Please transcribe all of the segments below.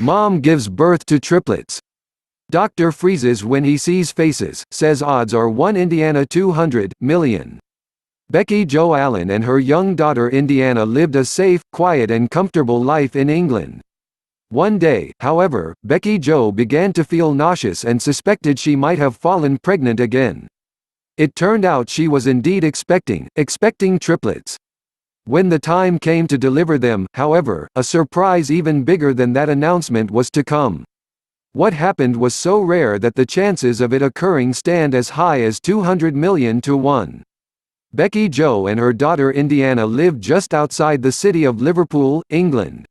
Mom gives birth to triplets. Doctor freezes when he sees faces, says odds are 1 Indiana 200 million. Becky Jo Allen and her young daughter Indiana lived a safe, quiet and comfortable life in England. One day, however, Becky Jo began to feel nauseous and suspected she might have fallen pregnant again. It turned out she was indeed expecting triplets. When the time came to deliver them, however, a surprise even bigger than that announcement was to come. What happened was so rare that the chances of it occurring stand as high as 200 million to 1. Becky Jo and her daughter Indiana lived just outside the city of Liverpool, England.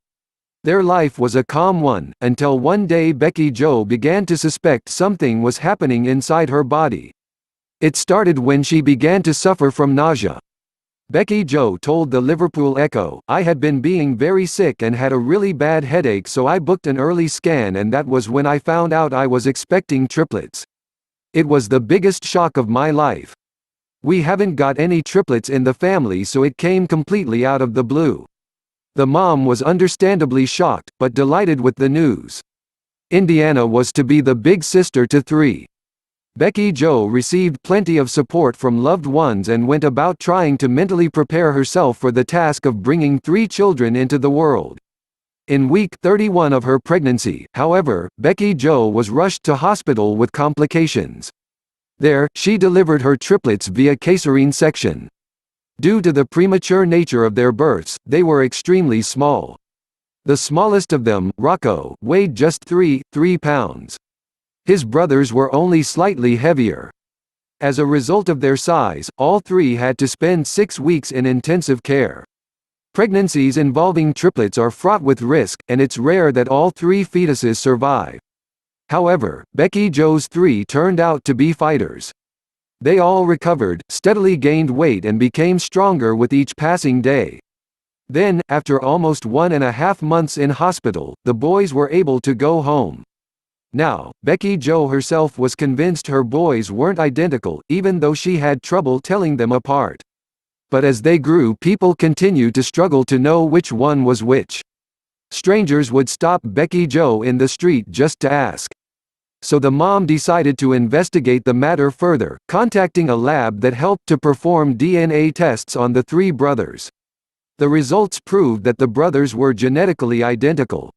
Their life was a calm one, until one day Becky Jo began to suspect something was happening inside her body. It started when she began to suffer from nausea. Becky Jo told the Liverpool Echo, "I had been being very sick and had a really bad headache, so I booked an early scan, and that was when I found out I was expecting triplets. It was the biggest shock of my life. We haven't got any triplets in the family, so it came completely out of the blue." The mom was understandably shocked, but delighted with the news. Indiana was to be the big sister to 3. Becky Jo received plenty of support from loved ones and went about trying to mentally prepare herself for the task of bringing 3 children into the world. In week 31 of her pregnancy, however, Becky Jo was rushed to hospital with complications. There, she delivered her triplets via caesarean section. Due to the premature nature of their births, they were extremely small. The smallest of them, Rocco, weighed just 3 pounds. His brothers were only slightly heavier. As a result of their size, all 3 had to spend 6 weeks in intensive care. Pregnancies involving triplets are fraught with risk, and it's rare that all 3 fetuses survive. However, Becky Jo's 3 turned out to be fighters. They all recovered, steadily gained weight and became stronger with each passing day. Then, after almost 1.5 months in hospital, the boys were able to go home. Now, Becky Jo herself was convinced her boys weren't identical, even though she had trouble telling them apart. But as they grew, people continued to struggle to know which one was which. Strangers would stop Becky Jo in the street just to ask. So the mom decided to investigate the matter further, contacting a lab that helped to perform DNA tests on the 3 brothers. The results proved that the brothers were genetically identical.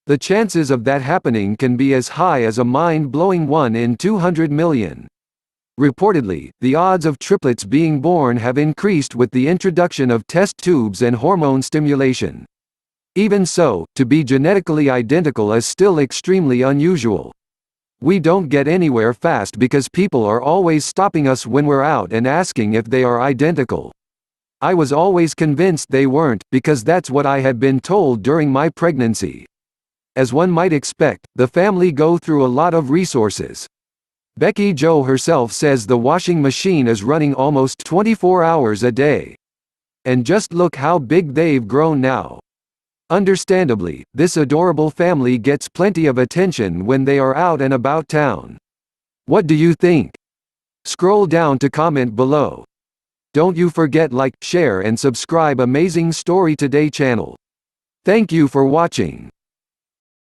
The chances of that happening can be as high as a mind-blowing 1 in 200 million. Reportedly, the odds of triplets being born have increased with the introduction of test tubes and hormone stimulation. Even so, to be genetically identical is still extremely unusual. We don't get anywhere fast because people are always stopping us when we're out and asking if they are identical. I was always convinced they weren't, because that's what I had been told during my pregnancy. As one might expect, the family go through a lot of resources. Becky Jo herself says the washing machine is running almost 24 hours a day. And just look how big they've grown now. Understandably, this adorable family gets plenty of attention when they are out and about town. What do you think? Scroll down to comment below. Don't you forget like, share and subscribe Amazing Story Today channel. Thank you for watching.